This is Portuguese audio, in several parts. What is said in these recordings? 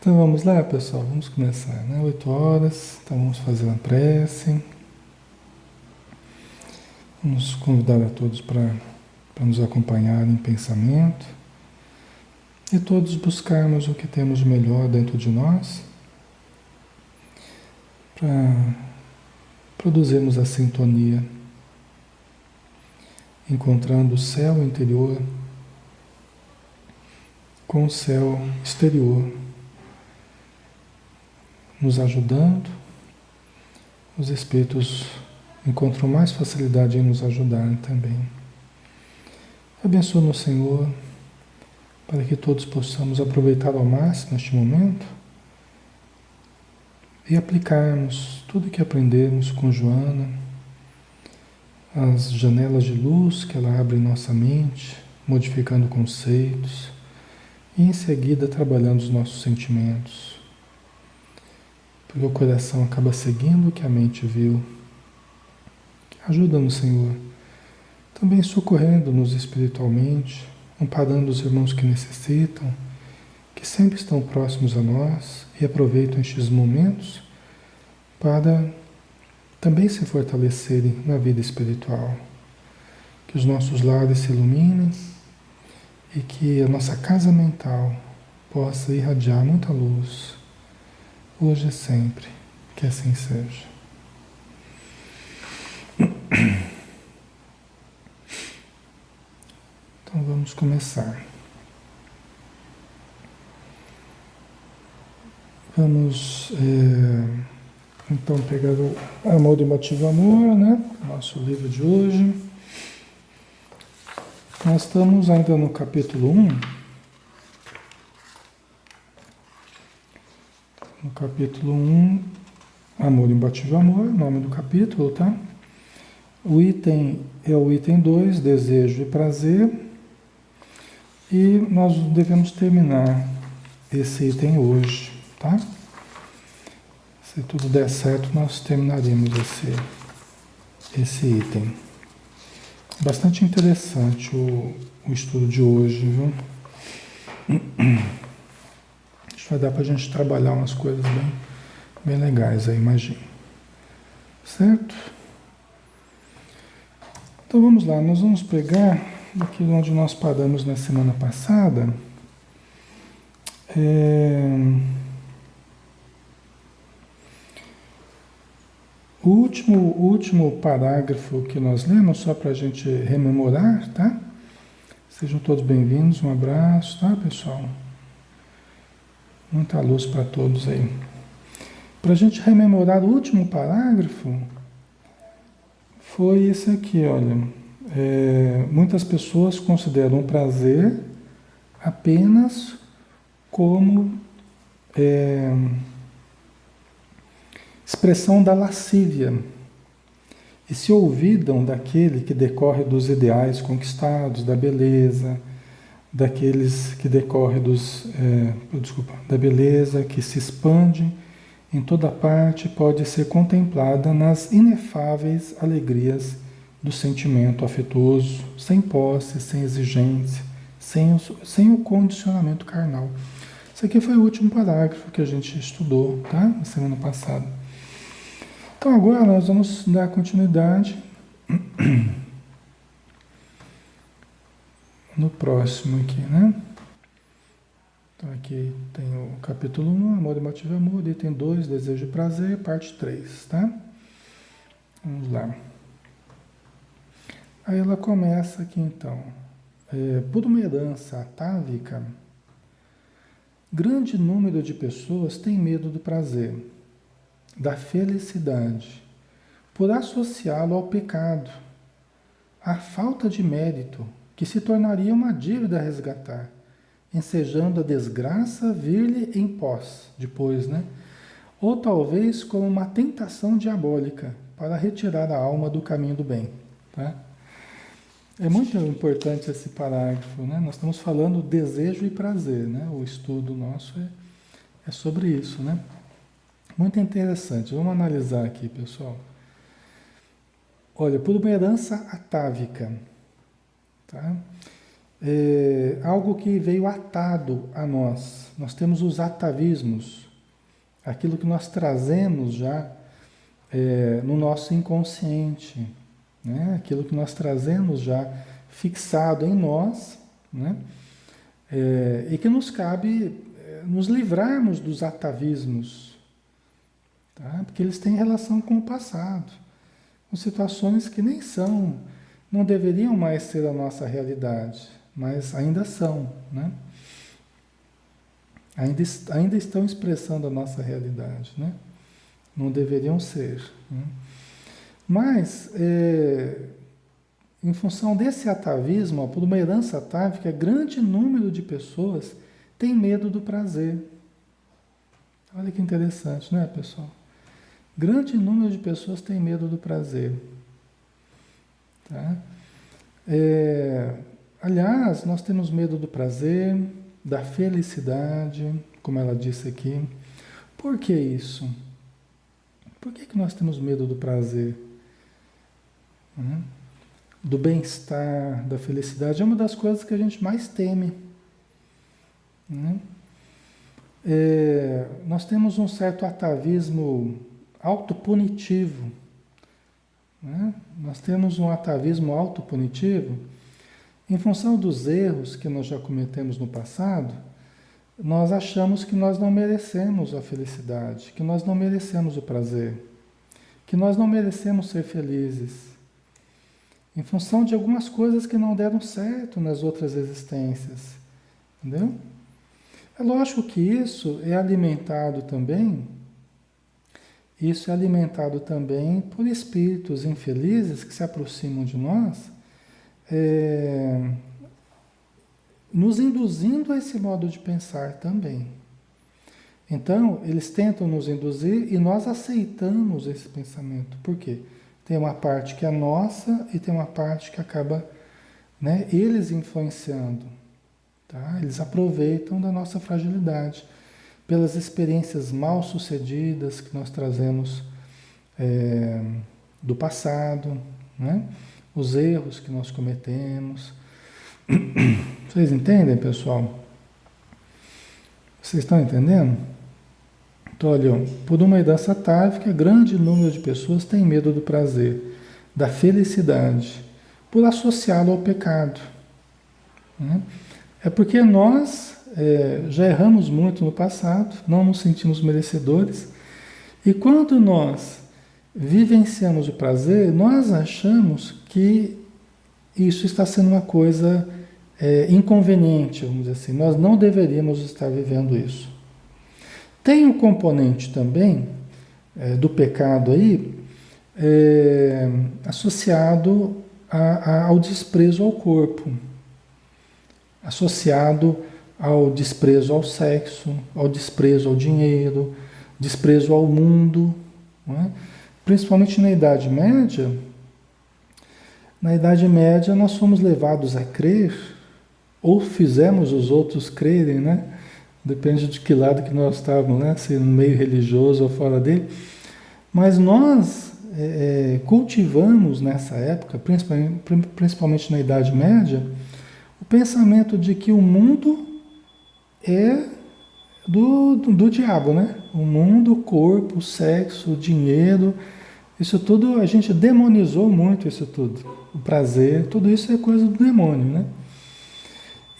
Então vamos lá, pessoal, vamos começar, né? 8 horas, então vamos fazer a prece. Vamos convidar a todos para nos acompanhar em pensamento e todos buscarmos o que temos de melhor dentro de nós para produzirmos a sintonia, encontrando o céu interior com o céu exterior, nos ajudando. Os espíritos encontram mais facilidade em nos ajudar também. Abençoa-nos, Senhor, para que todos possamos aproveitar ao máximo este momento e aplicarmos tudo o que aprendemos com Joana, as janelas de luz que ela abre em nossa mente, modificando conceitos e em seguida trabalhando os nossos sentimentos. Porque o coração acaba seguindo o que a mente viu. Ajuda-nos, Senhor, também socorrendo-nos espiritualmente, amparando os irmãos que necessitam, que sempre estão próximos a nós e aproveitam estes momentos para também se fortalecerem na vida espiritual. Que os nossos lares se iluminem e que a nossa casa mental possa irradiar muita luz, hoje e sempre, que assim seja. Então vamos começar. Vamos então pegar o Amor e Motivo Amor, né? Nosso livro de hoje. Nós estamos ainda no capítulo 1. No capítulo 1, Amor e Motivo Amor, nome do capítulo, tá? O item é o item 2, Desejo e Prazer. E nós devemos terminar esse item hoje, tá? Se tudo der certo, nós terminaremos esse item. Bastante interessante o estudo de hoje, viu? Acho que vai dar para a gente trabalhar umas coisas bem legais aí, imagino. Certo? Então vamos lá, nós vamos pegar daquilo onde nós paramos na semana passada. O último parágrafo que nós lemos, só para a gente rememorar, tá? Sejam todos bem-vindos, um abraço, tá, pessoal? Muita luz para todos aí. Para a gente rememorar o último parágrafo, foi esse aqui, olha. Muitas pessoas consideram o prazer apenas como expressão da lascívia e se olvidam daquele que decorre dos ideais conquistados, da beleza, daqueles que decorre da beleza que se expande em toda parte, pode ser contemplada nas inefáveis alegrias do sentimento afetuoso, sem posse, sem exigência, sem o condicionamento carnal. Isso aqui foi o último parágrafo que a gente estudou, tá? Na semana passada. Então agora nós vamos dar continuidade no próximo aqui, né? Então aqui tem o capítulo 1, Amor e Motivo Amor, item 2, Desejo e Prazer, parte 3, tá? Vamos lá. Aí ela começa aqui então. Por uma herança atávica, grande número de pessoas tem medo do prazer, da felicidade, por associá-lo ao pecado, à falta de mérito, que se tornaria uma dívida a resgatar, ensejando a desgraça vir-lhe em pós, depois, né? Ou talvez como uma tentação diabólica para retirar a alma do caminho do bem, tá? É muito importante esse parágrafo, né? Nós estamos falando desejo e prazer, né? O estudo nosso é sobre isso, né? Muito interessante. Vamos analisar aqui, pessoal. Olha, por uma herança atávica, tá? algo que veio atado a nós. Nós temos os atavismos, aquilo que nós trazemos já no nosso inconsciente, né? Aquilo que nós trazemos já fixado em nós, né? E que nos cabe nos livrarmos dos atavismos, tá? Porque eles têm relação com o passado, com situações que nem são, não deveriam mais ser a nossa realidade, mas ainda são, né? Ainda estão expressando a nossa realidade, né? Não deveriam ser, né? Mas, em função desse atavismo, por uma herança atávica, grande número de pessoas tem medo do prazer. Olha que interessante, não é, pessoal? Grande número de pessoas tem medo do prazer. Tá? Aliás, nós temos medo do prazer, da felicidade, como ela disse aqui. Por que isso? Por que nós temos medo do prazer? Do bem-estar, da felicidade? É uma das coisas que a gente mais teme. Nós temos um certo atavismo autopunitivo. Nós temos um atavismo autopunitivo em função dos erros que nós já cometemos no passado. Nós achamos que nós não merecemos a felicidade, que nós não merecemos o prazer, que nós não merecemos ser felizes, em função de algumas coisas que não deram certo nas outras existências. Entendeu? É lógico que isso é alimentado também por espíritos infelizes que se aproximam de nós, nos induzindo a esse modo de pensar também. Então, eles tentam nos induzir e nós aceitamos esse pensamento. Por quê? Tem uma parte que é nossa e tem uma parte que acaba, né, eles influenciando. Tá? Eles aproveitam da nossa fragilidade, pelas experiências mal sucedidas que nós trazemos do passado, né? Os erros que nós cometemos. Vocês entendem, pessoal? Vocês estão entendendo? Então, olha, por uma herança atávica, grande número de pessoas tem medo do prazer, da felicidade, por associá-lo ao pecado. Né? É porque nós já erramos muito no passado, não nos sentimos merecedores, e quando nós vivenciamos o prazer, nós achamos que isso está sendo uma coisa inconveniente, vamos dizer assim. Nós não deveríamos estar vivendo isso. Tem um componente também do pecado aí, associado ao desprezo ao corpo, associado ao desprezo ao sexo, ao desprezo ao dinheiro, desprezo ao mundo, não é? Principalmente na Idade Média. Na Idade Média nós fomos levados a crer, ou fizemos os outros crerem, né? Depende de que lado que nós estávamos, né? Se no meio religioso ou fora dele. Mas nós cultivamos nessa época, principalmente na Idade Média, o pensamento de que o mundo é do diabo, né? O mundo, o corpo, o sexo, o dinheiro, isso tudo, a gente demonizou muito isso tudo. O prazer, tudo isso é coisa do demônio, né?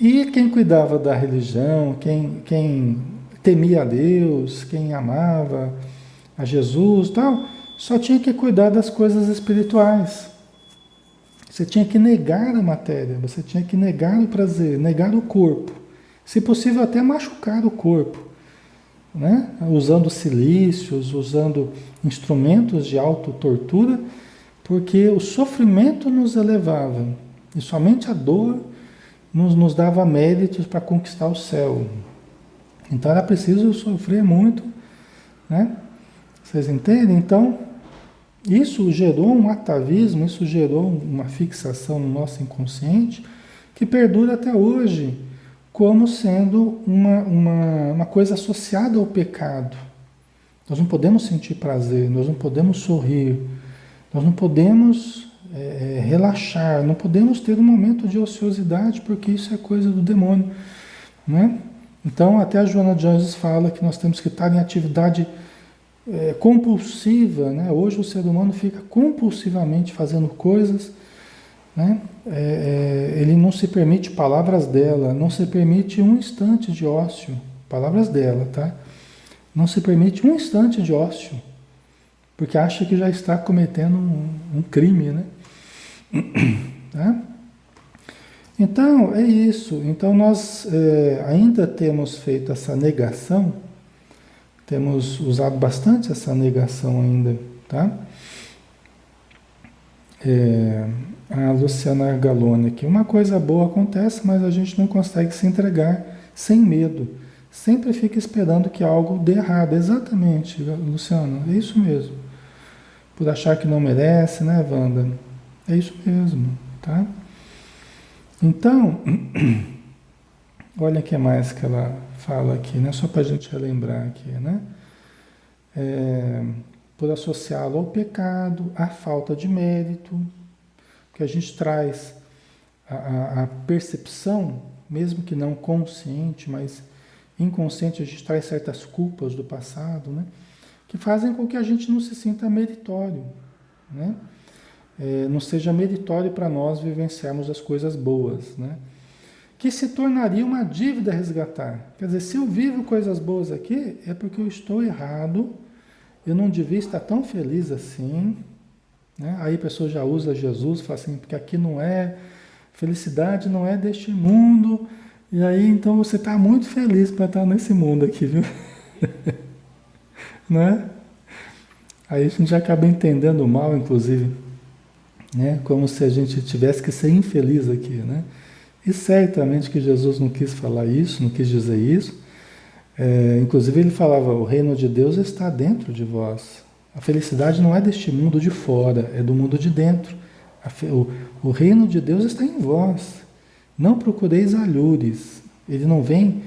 E quem cuidava da religião, quem temia a Deus, quem amava a Jesus, tal, só tinha que cuidar das coisas espirituais. Você tinha que negar a matéria, você tinha que negar o prazer, negar o corpo. Se possível, até machucar o corpo, né? Usando silícios, usando instrumentos de autotortura, porque o sofrimento nos elevava, e somente a dor nos dava méritos para conquistar o céu. Então era preciso sofrer muito, né? Vocês entendem? Então, isso gerou um atavismo, isso gerou uma fixação no nosso inconsciente que perdura até hoje, como sendo uma coisa associada ao pecado. Nós não podemos sentir prazer, nós não podemos sorrir, nós não podemos relaxar, não podemos ter um momento de ociosidade, porque isso é coisa do demônio, né? Então, até a Joana de Anjos fala que nós temos que estar em atividade compulsiva, né? Hoje o ser humano fica compulsivamente fazendo coisas, né? Ele não se permite palavras dela, não se permite um instante de ócio, palavras dela, tá? Não se permite um instante de ócio, porque acha que já está cometendo um crime, né? Tá? Então, é isso. Então, nós ainda temos feito essa negação, temos usado bastante essa negação ainda, tá? A Luciana Galone aqui. Uma coisa boa acontece, mas a gente não consegue se entregar sem medo. Sempre fica esperando que algo dê errado. Exatamente, Luciana, é isso mesmo. Por achar que não merece, né, Wanda? É isso mesmo, tá? Então, olha o que mais que ela fala aqui, né? Só para a gente relembrar aqui, né? Por associá-lo ao pecado, à falta de mérito, que a gente traz a percepção, mesmo que não consciente, mas inconsciente, a gente traz certas culpas do passado, né? Que fazem com que a gente não se sinta meritório, né? Não seja meritório para nós vivenciarmos as coisas boas, né? Que se tornaria uma dívida a resgatar. Quer dizer, se eu vivo coisas boas aqui, é porque eu estou errado, eu não devia estar tão feliz assim, né? Aí a pessoa já usa Jesus, fala assim, porque aqui não é, felicidade não é deste mundo, e aí então você está muito feliz para estar nesse mundo aqui, viu? Né? Aí a gente acaba entendendo mal, inclusive, né? Como se a gente tivesse que ser infeliz aqui, né? E certamente que Jesus não quis falar isso, não quis dizer isso. Inclusive ele falava, o reino de Deus está dentro de vós. A felicidade não é deste mundo de fora, é do mundo de dentro. O reino de Deus está em vós. Não procureis alhures. Ele não vem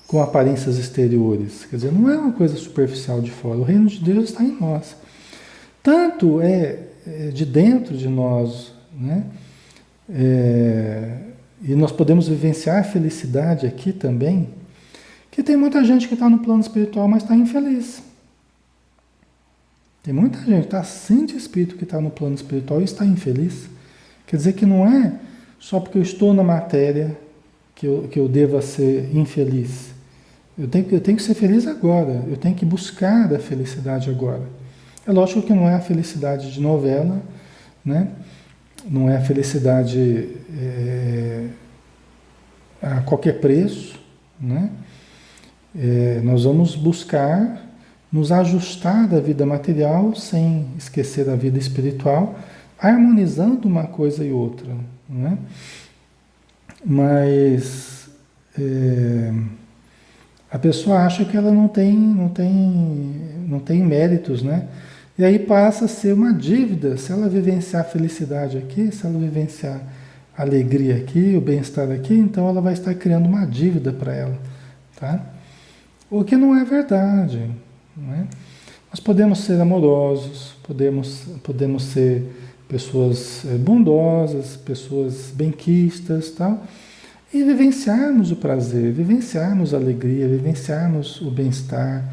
com aparências exteriores. Quer dizer, não é uma coisa superficial de fora. O reino de Deus está em nós. Tanto de dentro de nós, né? E nós podemos vivenciar a felicidade aqui também, que tem muita gente que está no plano espiritual, mas está infeliz. Tem muita gente que está assim de espírito que está no plano espiritual e está infeliz. Quer dizer que não é só porque eu estou na matéria que eu deva ser infeliz. Eu tenho que ser feliz agora, eu tenho que buscar a felicidade agora. É lógico que não é a felicidade de novela, né? Não é a felicidade a qualquer preço, né? Nós vamos buscar nos ajustar da vida material sem esquecer da vida espiritual, harmonizando uma coisa e outra, né? Mas a pessoa acha que ela não tem méritos, né? E aí passa a ser uma dívida. Se ela vivenciar a felicidade aqui, se ela vivenciar a alegria aqui, o bem-estar aqui, então ela vai estar criando uma dívida para ela, tá? O que não é verdade, né? Nós podemos ser amorosos, podemos ser pessoas bondosas, pessoas benquistas, tal, e vivenciarmos o prazer, vivenciarmos a alegria, vivenciarmos o bem-estar,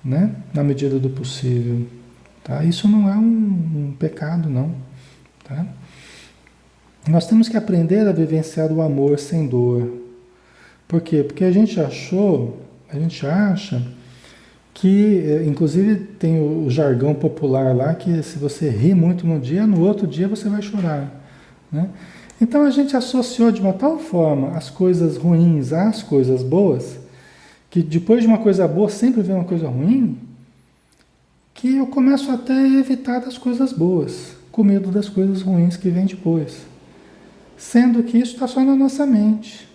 né? Na medida do possível. Tá? Isso não é um pecado, não. Tá? Nós temos que aprender a vivenciar o amor sem dor. Por quê? Porque a gente acha que, inclusive tem o jargão popular lá, que se você ri muito num dia, no outro dia você vai chorar, né? Então a gente associou de uma tal forma as coisas ruins às coisas boas, que depois de uma coisa boa sempre vem uma coisa ruim, que eu começo até a evitar das coisas boas, com medo das coisas ruins que vêm depois. Sendo que isso está só na nossa mente.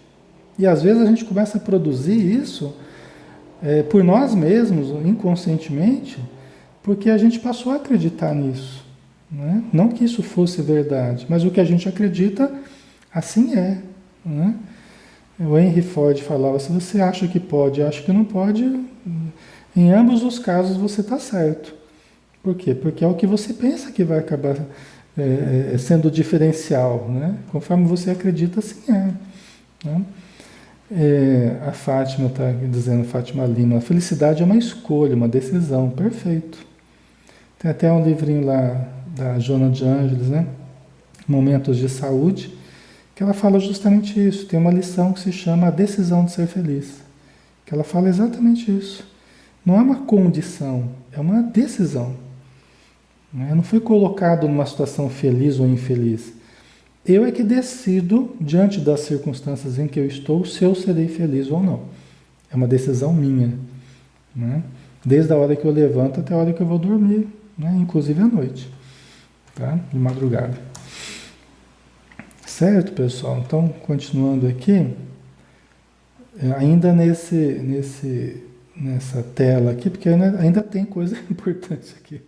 E às vezes a gente começa a produzir isso por nós mesmos, inconscientemente, porque a gente passou a acreditar nisso, né? Não que isso fosse verdade, mas o que a gente acredita, assim é, né? O Henry Ford falava, se você acha que pode e acha que não pode, em ambos os casos você está certo. Por quê? Porque é o que você pensa que vai acabar sendo diferencial, né? Conforme você acredita, assim é. Né? A Fátima está dizendo, Fátima Lima, a felicidade é uma escolha, uma decisão, perfeito. Tem até um livrinho lá da Joana de Ângeles, né? Momentos de Saúde, que ela fala justamente isso. Tem uma lição que se chama A Decisão de Ser Feliz, que ela fala exatamente isso. Não é uma condição, é uma decisão. Né? Não fui colocado numa situação feliz ou infeliz. Eu é que decido, diante das circunstâncias em que eu estou, se eu serei feliz ou não. É uma decisão minha. Né? Desde a hora que eu levanto até a hora que eu vou dormir, né? Inclusive à noite, tá? De madrugada. Certo, pessoal? Então, continuando aqui, ainda nessa tela aqui, porque ainda tem coisa importante aqui.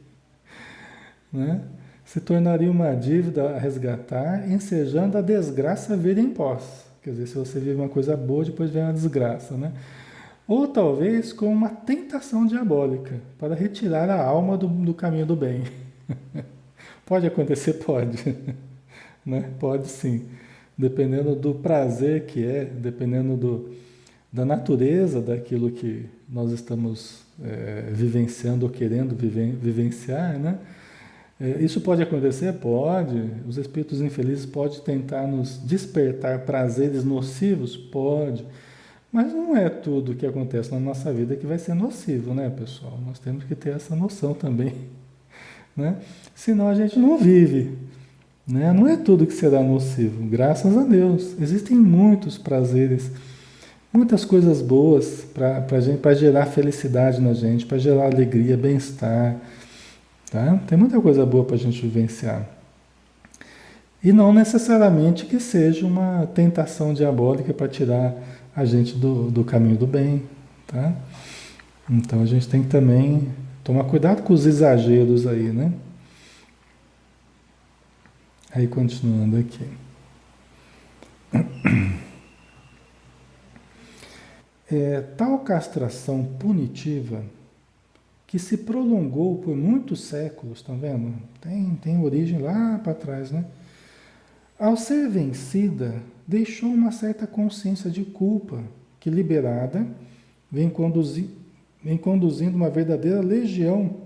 Né? Se tornaria uma dívida a resgatar, ensejando a desgraça vir em pós. Quer dizer, se você vive uma coisa boa, depois vem uma desgraça, né? Ou talvez com uma tentação diabólica, para retirar a alma do caminho do bem. Pode acontecer? Pode. Né? Pode sim. Dependendo do prazer que é, dependendo da natureza daquilo que nós estamos vivenciando ou querendo vivenciar, né? Isso pode acontecer? Pode. Os espíritos infelizes podem tentar nos despertar prazeres nocivos? Pode. Mas não é tudo que acontece na nossa vida que vai ser nocivo, né, pessoal? Nós temos que ter essa noção também, né? Senão a gente não vive, né? Não é tudo que será nocivo, graças a Deus. Existem muitos prazeres, muitas coisas boas para gerar felicidade na gente, para gerar alegria, bem-estar. Tá? Tem muita coisa boa para a gente vivenciar. E não necessariamente que seja uma tentação diabólica para tirar a gente do caminho do bem. Tá? Então a gente tem que também tomar cuidado com os exageros aí, né? Aí continuando aqui. Tal castração punitiva que se prolongou por muitos séculos, tá vendo? Tem origem lá para trás, né? Ao ser vencida, deixou uma certa consciência de culpa, que liberada, vem conduzindo uma verdadeira legião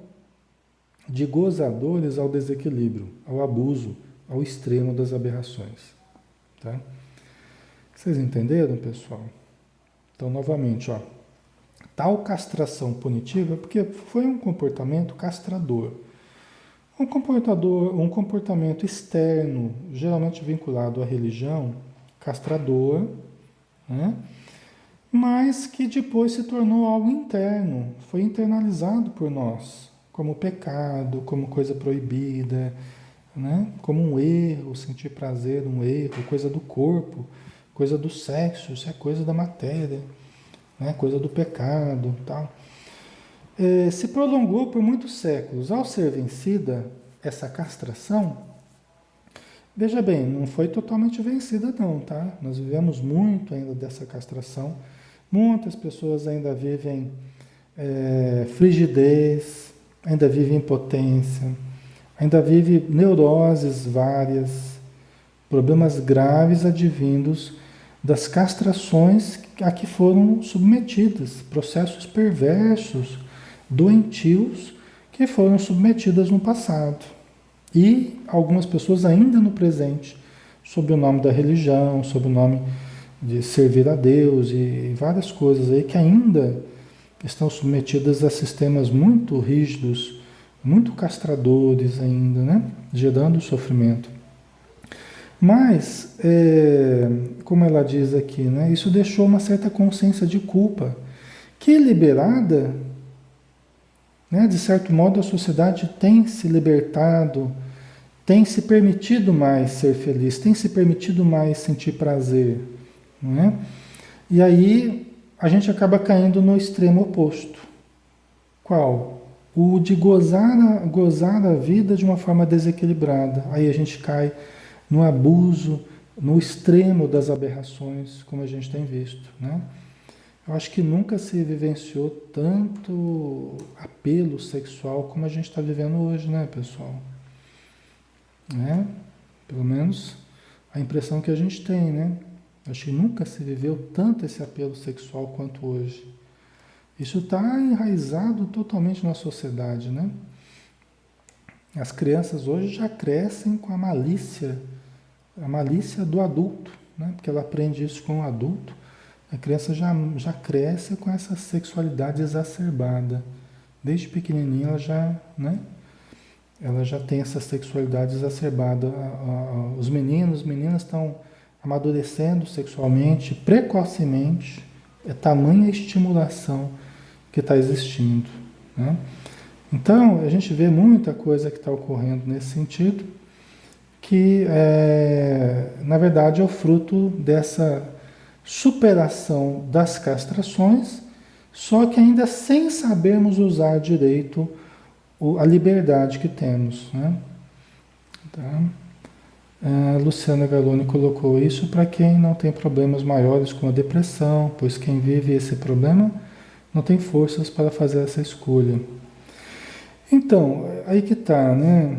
de gozadores ao desequilíbrio, ao abuso, ao extremo das aberrações. Tá? Vocês entenderam, pessoal? Então, novamente, ó. Tal castração punitiva, porque foi um comportamento castrador. Um comportamento externo, geralmente vinculado à religião, castrador, né? Mas que depois se tornou algo interno, foi internalizado por nós, como pecado, como coisa proibida, né? Como um erro, sentir prazer, um erro, coisa do corpo, coisa do sexo, isso é coisa da matéria. Né, coisa do pecado, tal. Se prolongou por muitos séculos. Ao ser vencida essa castração, veja bem, não foi totalmente vencida não, tá? Nós vivemos muito ainda dessa castração. Muitas pessoas ainda vivem frigidez, ainda vivem impotência, ainda vivem neuroses várias, problemas graves advindos das castrações a que foram submetidas, processos perversos, doentios, que foram submetidas no passado. E algumas pessoas ainda no presente, sob o nome da religião, sob o nome de servir a Deus e várias coisas aí que ainda estão submetidas a sistemas muito rígidos, muito castradores ainda, né? Gerando sofrimento. Mas, como ela diz aqui, né, isso deixou uma certa consciência de culpa, que liberada, né, de certo modo a sociedade tem se libertado, tem se permitido mais ser feliz, tem se permitido mais sentir prazer. Né? E aí a gente acaba caindo no extremo oposto. Qual? O de gozar a vida de uma forma desequilibrada. Aí a gente cai no abuso, no extremo das aberrações, como a gente tem visto, né? Eu acho que nunca se vivenciou tanto apelo sexual como a gente está vivendo hoje, né, pessoal? né? Pelo menos a impressão que a gente tem, né? Acho que nunca se viveu tanto esse apelo sexual quanto hoje. Isso está enraizado totalmente na sociedade, né? As crianças hoje já crescem com a malícia do adulto, né? Porque ela aprende isso com o adulto. A criança já cresce com essa sexualidade exacerbada. Desde pequenininha ela já, né? Ela já tem essa sexualidade exacerbada. Os meninos, meninas estão amadurecendo sexualmente precocemente. É tamanha a estimulação que está existindo, né? Então, a gente vê muita coisa que está ocorrendo nesse sentido, que, na verdade, é o fruto dessa superação das castrações, só que ainda sem sabermos usar direito a liberdade que temos, né? Tá? A Luciana Galoni colocou isso para quem não tem problemas maiores como a depressão, pois quem vive esse problema não tem forças para fazer essa escolha. Então, aí que tá, né,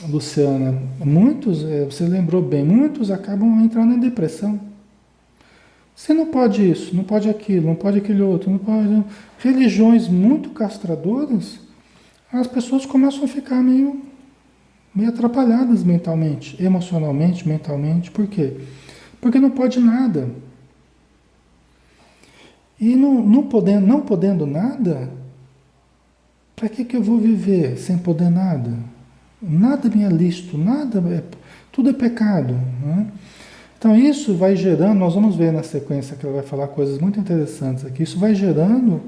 Luciana? Muitos, você lembrou bem, muitos acabam entrando em depressão. Você não pode isso, não pode aquilo, não pode aquele outro, não pode. Religiões muito castradoras, as pessoas começam a ficar meio atrapalhadas mentalmente, emocionalmente, mentalmente. Por quê? Porque não pode nada. E não podendo nada, para que eu vou viver sem poder nada? Nada me é lícito, tudo é pecado, né? Então isso vai gerando, nós vamos ver na sequência que ela vai falar coisas muito interessantes aqui, isso vai gerando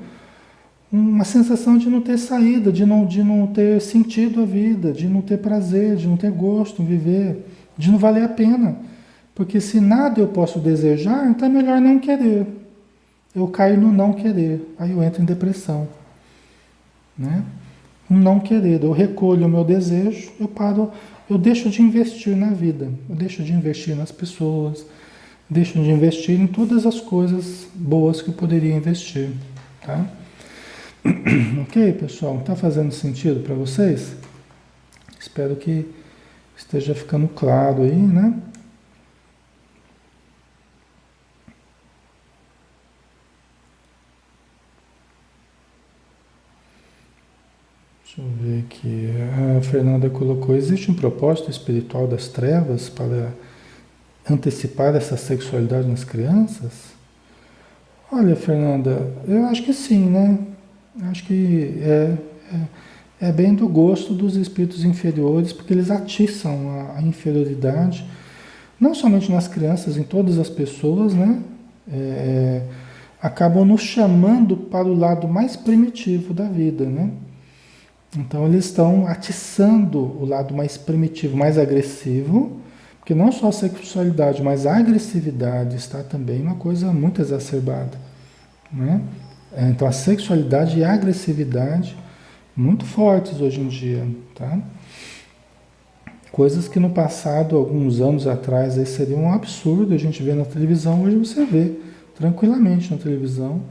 uma sensação de não ter saída, de não ter sentido a vida, de não ter prazer, de não ter gosto em viver, de não valer a pena. Porque se nada eu posso desejar, então é melhor não querer. Eu caio no não querer, aí eu entro em depressão, né? Um não querer, eu recolho o meu desejo, eu deixo de investir na vida, eu deixo de investir nas pessoas, deixo de investir em todas as coisas boas que eu poderia investir, tá? Ok, pessoal? Tá fazendo sentido para vocês? Espero que esteja ficando claro aí, né? Deixa eu ver aqui. A Fernanda colocou: existe um propósito espiritual das trevas para antecipar essa sexualidade nas crianças? Olha, Fernanda, eu acho que sim, né? Acho que é bem do gosto dos espíritos inferiores, porque eles atiçam a inferioridade, não somente nas crianças, em todas as pessoas, né? Acabam nos chamando para o lado mais primitivo da vida, né? Então eles estão atiçando o lado mais primitivo, mais agressivo, porque não só a sexualidade, mas a agressividade está também uma coisa muito exacerbada, né? Então a sexualidade e a agressividade muito fortes hoje em dia, tá? Coisas que no passado, alguns anos atrás, aí seria um absurdo a gente ver na televisão, hoje você vê tranquilamente na televisão,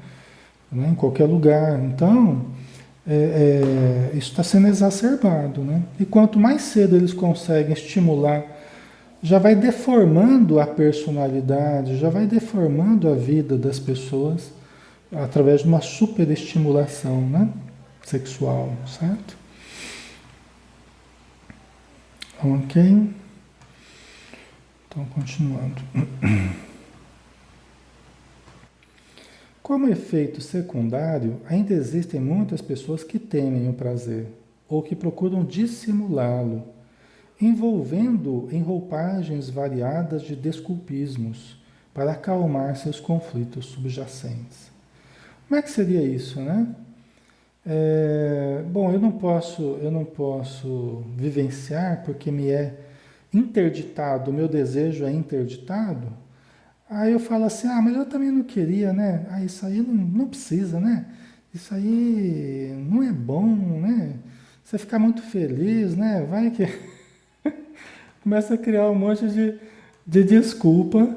né? Em qualquer lugar. Então, isso está sendo exacerbado, né? E quanto mais cedo eles conseguem estimular, já vai deformando a personalidade, já vai deformando a vida das pessoas através de uma superestimulação, né? Sexual, certo? Ok? Então, continuando. Como efeito secundário, ainda existem muitas pessoas que temem o prazer ou que procuram dissimulá-lo, envolvendo em roupagens variadas de desculpismos para acalmar seus conflitos subjacentes. Como é que seria isso, né? Bom, eu não posso vivenciar porque me é interditado, o meu desejo é interditado. Aí eu falo assim, mas eu também não queria, né? Isso aí não precisa, né? Isso aí não é bom, né? Você ficar muito feliz, né? Vai que... Começa a criar um monte de desculpa,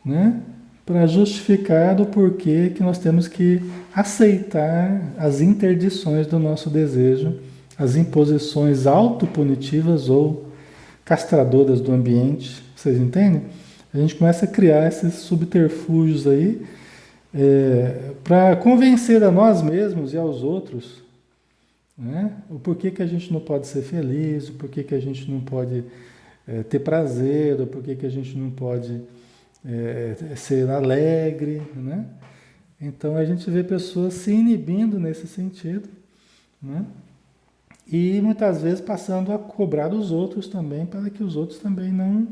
né? Para justificar o porquê que nós temos que aceitar as interdições do nosso desejo, as imposições autopunitivas ou castradoras do ambiente, vocês entendem? A gente começa a criar esses subterfúgios aí para convencer a nós mesmos e aos outros, né? O porquê que a gente não pode ser feliz, o porquê que a gente não pode ter prazer, o porquê que a gente não pode ser alegre, né? Então a gente vê pessoas se inibindo nesse sentido, né? E muitas vezes passando a cobrar dos outros também, para que os outros também não...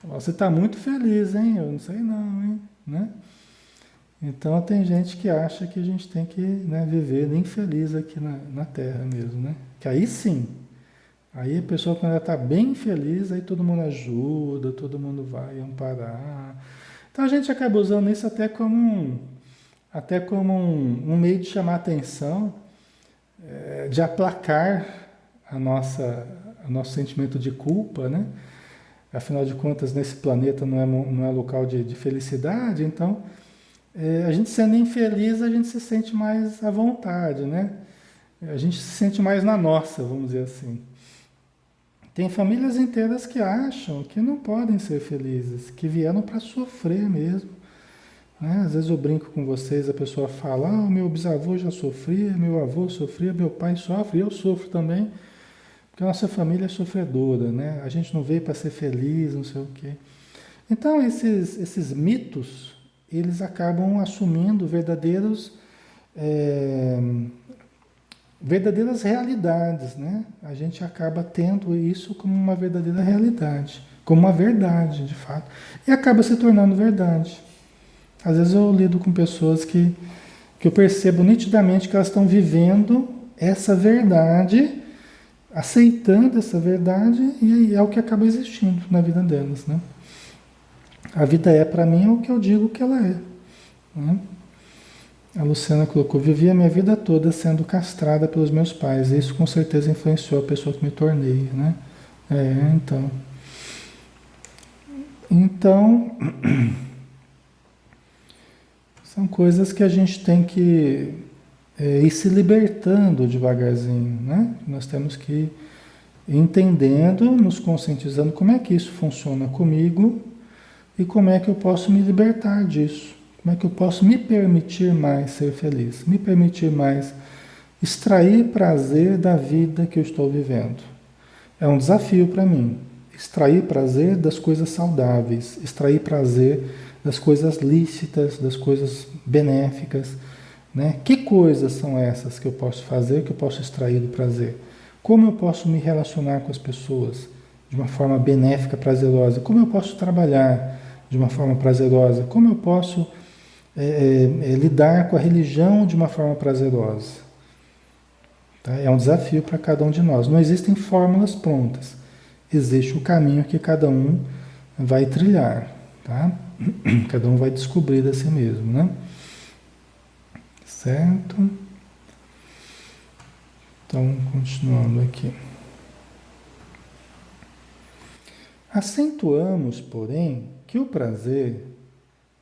Você está muito feliz, hein? Eu não sei não, hein? Né? Então tem gente que acha que a gente tem que, né, viver infeliz aqui na Terra mesmo, né? Que aí sim, aí a pessoa quando ela está bem feliz, aí todo mundo ajuda, todo mundo vai amparar. Então a gente acaba usando isso até como um meio de chamar atenção, de aplacar o nosso sentimento de culpa, né? Afinal de contas, nesse planeta não é local de felicidade, então a gente sendo infeliz, a gente se sente mais à vontade, né? A gente se sente mais na nossa, vamos dizer assim. Tem famílias inteiras que acham que não podem ser felizes, que vieram para sofrer mesmo, né? Às vezes eu brinco com vocês, a pessoa fala, meu bisavô já sofria, meu avô sofria, meu pai sofre, eu sofro também, porque a nossa família é sofredora, né? A gente não veio para ser feliz, não sei o quê. Então esses mitos, eles acabam assumindo verdadeiras realidades, né? A gente acaba tendo isso como uma verdadeira realidade, como uma verdade, de fato, e acaba se tornando verdade. Às vezes eu lido com pessoas que eu percebo nitidamente que elas estão vivendo essa verdade, aceitando essa verdade, e aí é o que acaba existindo na vida delas, né? A vida é, para mim, o que eu digo que ela é, né? A Luciana colocou, vivi a minha vida toda sendo castrada pelos meus pais, e isso com certeza influenciou a pessoa que me tornei, né? Então... São coisas que a gente tem que ir se libertando devagarzinho, né? Nós temos que ir entendendo, nos conscientizando como é que isso funciona comigo e como é que eu posso me libertar disso. Como é que eu posso me permitir mais ser feliz, me permitir mais extrair prazer da vida que eu estou vivendo. É um desafio para mim. Extrair prazer das coisas saudáveis, extrair prazer das coisas lícitas, das coisas benéficas, né? Que coisas são essas que eu posso fazer, que eu posso extrair do prazer? Como eu posso me relacionar com as pessoas de uma forma benéfica, prazerosa? Como eu posso trabalhar de uma forma prazerosa? Como eu posso lidar com a religião de uma forma prazerosa? Tá? É um desafio para cada um de nós. Não existem fórmulas prontas. Existe o caminho que cada um vai trilhar, tá? Cada um vai descobrir a si mesmo, né? Certo? Então, continuando aqui. Acentuamos, porém, que o prazer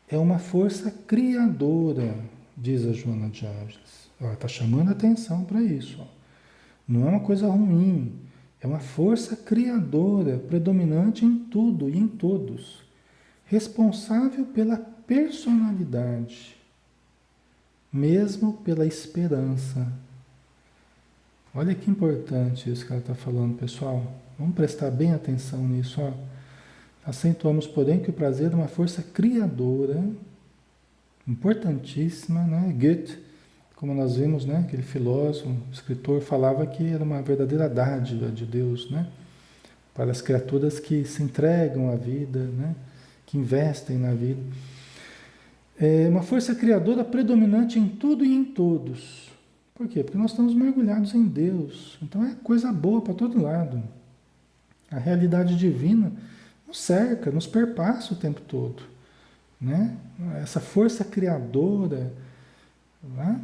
é uma força criadora, diz a Joana de Ângeles. Ela está chamando a atenção para isso. Não é uma coisa ruim, é uma força criadora, predominante em tudo e em todos, responsável pela personalidade, mesmo pela esperança. Olha que importante isso que ela está falando, pessoal. Vamos prestar bem atenção nisso. Ó. Acentuamos, porém, que o prazer é uma força criadora, importantíssima, né? Goethe, como nós vimos, né? Aquele filósofo, escritor, falava que era uma verdadeira dádiva de Deus, né? Para as criaturas que se entregam à vida, né? Que investem na vida. É uma força criadora predominante em tudo e em todos. Por quê? Porque nós estamos mergulhados em Deus. Então é coisa boa para todo lado. A realidade divina nos cerca, nos perpassa o tempo todo, né? Essa força criadora, né?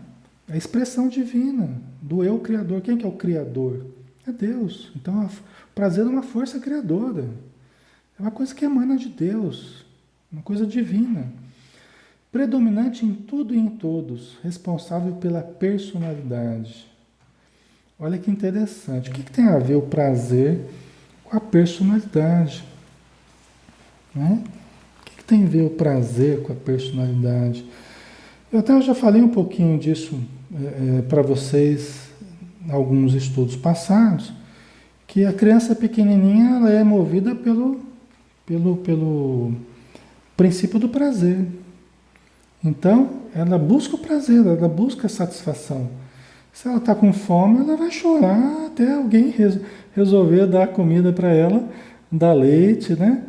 É a expressão divina do eu criador. Quem que é o criador? É Deus. Então o prazer é uma força criadora. É uma coisa que emana de Deus, uma coisa divina. Predominante em tudo e em todos, responsável pela personalidade. Olha que interessante. O que tem a ver o prazer com com a personalidade. Né? O que tem a ver o prazer com a personalidade? Eu até já falei um pouquinho disso para vocês em alguns estudos passados, que a criança pequenininha ela é movida pelo princípio do prazer. Então, ela busca o prazer, ela busca a satisfação. Se ela está com fome, ela vai chorar até alguém resolver dar comida para ela, dar leite, né?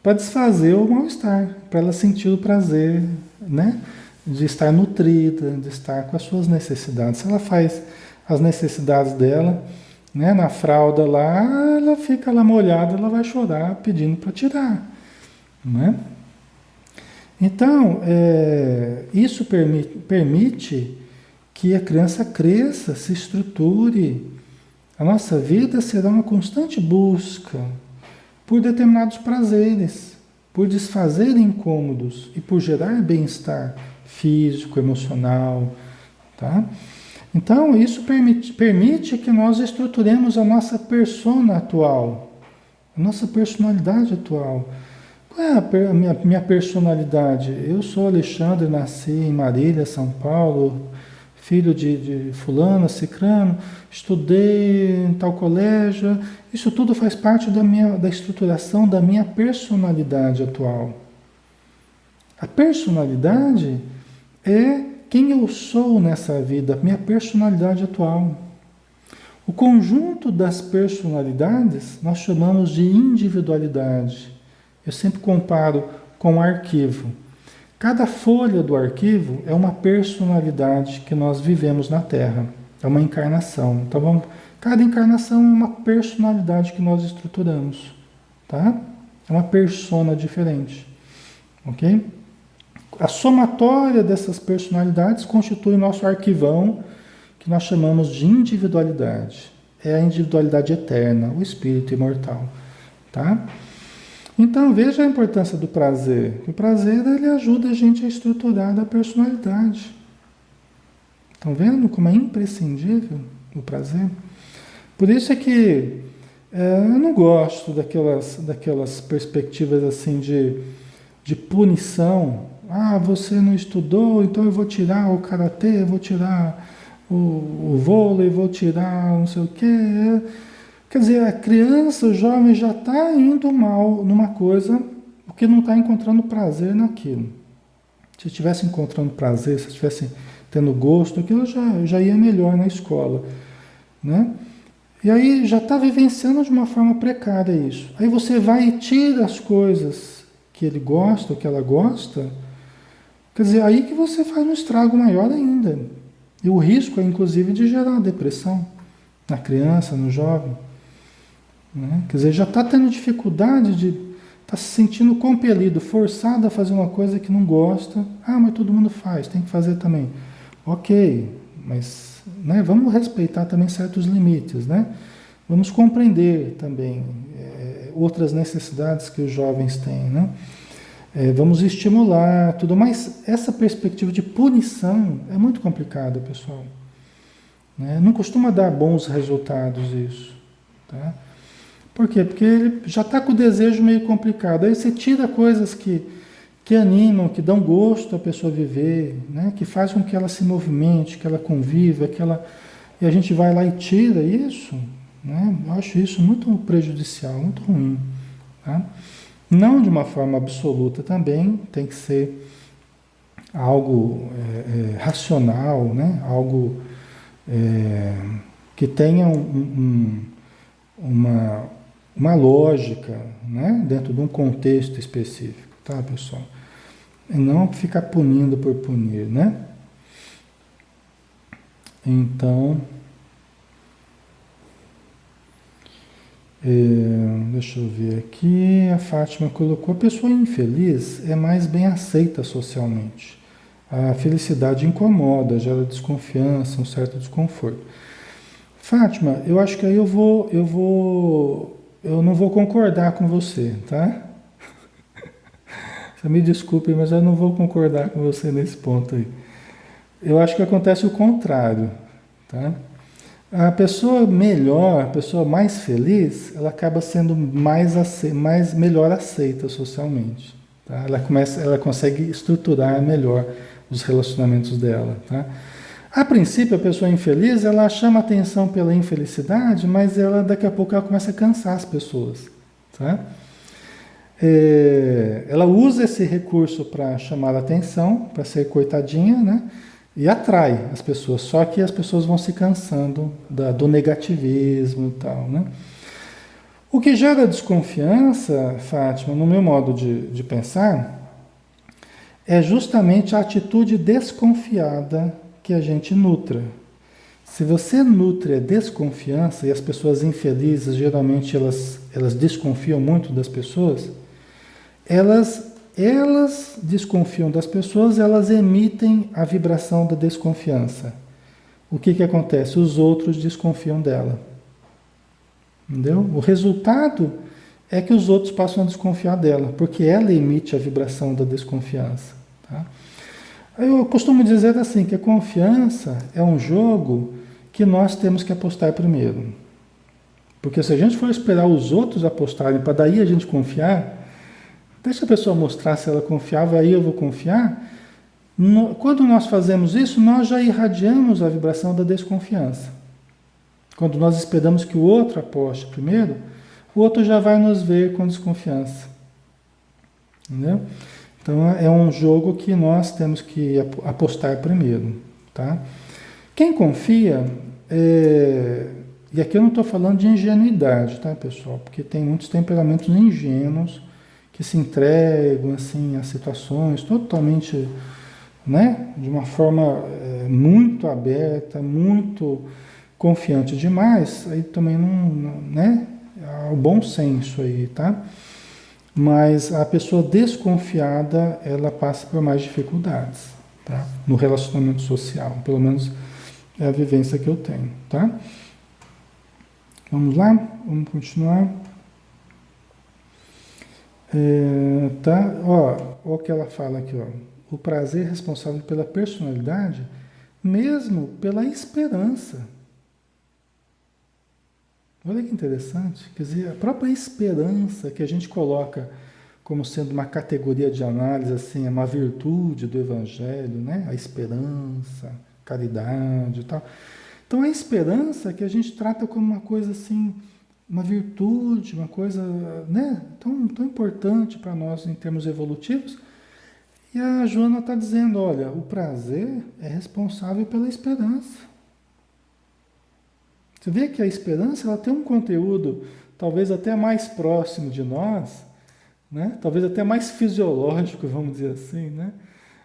Para desfazer o mal-estar, para ela sentir o prazer, né? De estar nutrida, de estar com as suas necessidades. Se ela faz as necessidades dela, né, na fralda lá, ela fica lá molhada, ela vai chorar pedindo para tirar, né? Então, isso permite que a criança cresça, se estruture. A nossa vida será uma constante busca por determinados prazeres, por desfazer incômodos e por gerar bem-estar físico, emocional, tá? Então, isso permite que nós estruturemos a nossa persona atual, a nossa personalidade atual. Qual é a minha personalidade? Eu sou Alexandre, nasci em Marília, São Paulo, filho de fulano, cicrano, estudei em tal colégio. Isso tudo faz parte da estruturação da minha personalidade atual. A personalidade é quem eu sou nessa vida, minha personalidade atual. O conjunto das personalidades nós chamamos de individualidade. Eu sempre comparo com o arquivo. Cada folha do arquivo é uma personalidade que nós vivemos na Terra. É uma encarnação. Então, cada encarnação é uma personalidade que nós estruturamos. Tá? É uma persona diferente. Ok? A somatória dessas personalidades constitui o nosso arquivão, que nós chamamos de individualidade. É a individualidade eterna, o espírito imortal. Tá? Então veja a importância do prazer. O prazer ele ajuda a gente a estruturar a personalidade. Estão vendo como é imprescindível o prazer? Por isso é que eu não gosto daquelas perspectivas assim de punição. Ah, você não estudou, então eu vou tirar o karatê, eu vou tirar o vôlei, vou tirar não sei o quê. Quer dizer, a criança, o jovem já está indo mal numa coisa porque não está encontrando prazer naquilo. Se estivesse encontrando prazer, se estivesse tendo gosto, aquilo já ia melhor na escola. Né? E aí já está vivenciando de uma forma precária isso. Aí você vai e tira as coisas que ele gosta, ou que ela gosta. Quer dizer, aí que você faz um estrago maior ainda. E o risco é, inclusive, de gerar depressão na criança, no jovem. Né? Quer dizer, já está tendo dificuldade está se sentindo compelido, forçado a fazer uma coisa que não gosta. Ah, mas todo mundo faz, tem que fazer também. Ok, mas né, vamos respeitar também certos limites, né? Vamos compreender também outras necessidades que os jovens têm, né? Vamos estimular tudo, mas essa perspectiva de punição é muito complicada, pessoal. Né? Não costuma dar bons resultados isso, tá? Por quê? Porque ele já está com o desejo meio complicado. Aí você tira coisas que animam, que dão gosto à pessoa viver, né? Que faz com que ela se movimente, que ela conviva, e a gente vai lá e tira isso, né? Eu acho isso muito prejudicial, muito ruim. Tá? Não de uma forma absoluta também, tem que ser algo racional, né? Algo que tenha uma lógica, né? Dentro de um contexto específico, tá, pessoal? E não ficar punindo por punir, né? Então, deixa eu ver aqui, a Fátima colocou, a pessoa infeliz é mais bem aceita socialmente. A felicidade incomoda, gera desconfiança, um certo desconforto. Fátima, eu acho que aí eu não vou concordar com você, tá? Você me desculpe, mas eu não vou concordar com você nesse ponto aí. Eu acho que acontece o contrário, tá? A pessoa melhor, a pessoa mais feliz, ela acaba sendo melhor aceita socialmente. Tá? Ela consegue estruturar melhor os relacionamentos dela. Tá? A princípio, a pessoa infeliz, ela chama atenção pela infelicidade, mas daqui a pouco ela começa a cansar as pessoas. Tá? Ela usa esse recurso para chamar a atenção, para ser coitadinha, né? E atrai as pessoas, só que as pessoas vão se cansando do negativismo e tal, né? O que gera desconfiança, Fátima, no meu modo de pensar, é justamente a atitude desconfiada que a gente nutra. Se você nutre a desconfiança, e as pessoas infelizes, geralmente elas desconfiam muito das pessoas, elas desconfiam das pessoas, elas emitem a vibração da desconfiança. O que acontece? Os outros desconfiam dela. Entendeu? O resultado é que os outros passam a desconfiar dela, porque ela emite a vibração da desconfiança. Tá? Eu costumo dizer assim, que a confiança é um jogo que nós temos que apostar primeiro. Porque se a gente for esperar os outros apostarem para daí a gente confiar, deixa a pessoa mostrar se ela confiava, aí eu vou confiar. Quando nós fazemos isso, nós já irradiamos a vibração da desconfiança. Quando nós esperamos que o outro aposte primeiro, o outro já vai nos ver com desconfiança. Entendeu? Então é um jogo que nós temos que apostar primeiro. Tá? Quem confia, e aqui eu não estou falando de ingenuidade, tá, pessoal? Porque tem muitos temperamentos ingênuos, que se entregam assim a situações totalmente, né, de uma forma muito aberta, muito confiante demais, aí também não, né, há o bom senso aí, tá? Mas a pessoa desconfiada, ela passa por mais dificuldades, tá? No relacionamento social, pelo menos é a vivência que eu tenho, tá? Vamos lá? Vamos continuar. Tá? Ó o que ela fala aqui, ó. O prazer é responsável pela personalidade, mesmo pela esperança. Olha que interessante. Quer dizer, a própria esperança que a gente coloca como sendo uma categoria de análise, assim, é uma virtude do Evangelho, né? A esperança, caridade e tal. Então, a esperança que a gente trata como uma coisa assim, uma virtude, uma coisa, né, tão importante para nós em termos evolutivos. E a Joana está dizendo, olha, o prazer é responsável pela esperança. Você vê que a esperança ela tem um conteúdo talvez até mais próximo de nós, né? Talvez até mais fisiológico, vamos dizer assim, né?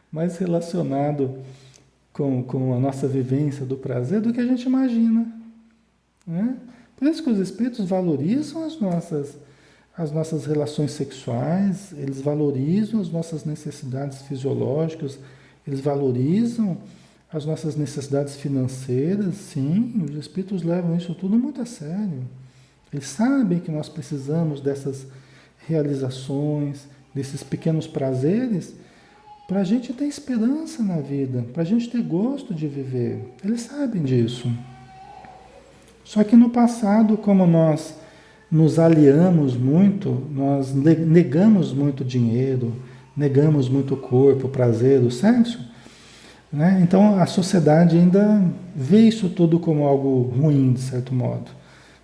Mais relacionado com a nossa vivência do prazer do que a gente imagina, né? Por isso que os espíritos valorizam as nossas relações sexuais, eles valorizam as nossas necessidades fisiológicas, eles valorizam as nossas necessidades financeiras, sim, os espíritos levam isso tudo muito a sério. Eles sabem que nós precisamos dessas realizações, desses pequenos prazeres, para a gente ter esperança na vida, para a gente ter gosto de viver. Eles sabem disso. Só que no passado, como nós nos aliamos muito, nós negamos muito dinheiro, negamos muito o corpo, o prazer, o sexo, né? Então a sociedade ainda vê isso tudo como algo ruim, de certo modo,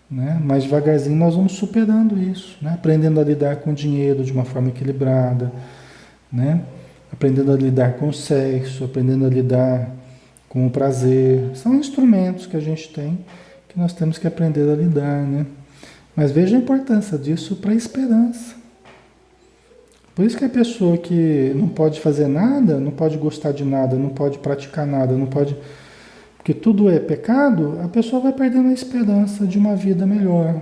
né? Mas devagarzinho nós vamos superando isso, né? Aprendendo a lidar com o dinheiro de uma forma equilibrada, né? Aprendendo a lidar com o sexo, aprendendo a lidar com o prazer. São instrumentos que a gente tem, que nós temos que aprender a lidar, né? Mas veja a importância disso para a esperança. Por isso que a pessoa que não pode fazer nada, não pode gostar de nada, não pode praticar nada, não pode... Porque tudo é pecado, a pessoa vai perdendo a esperança de uma vida melhor,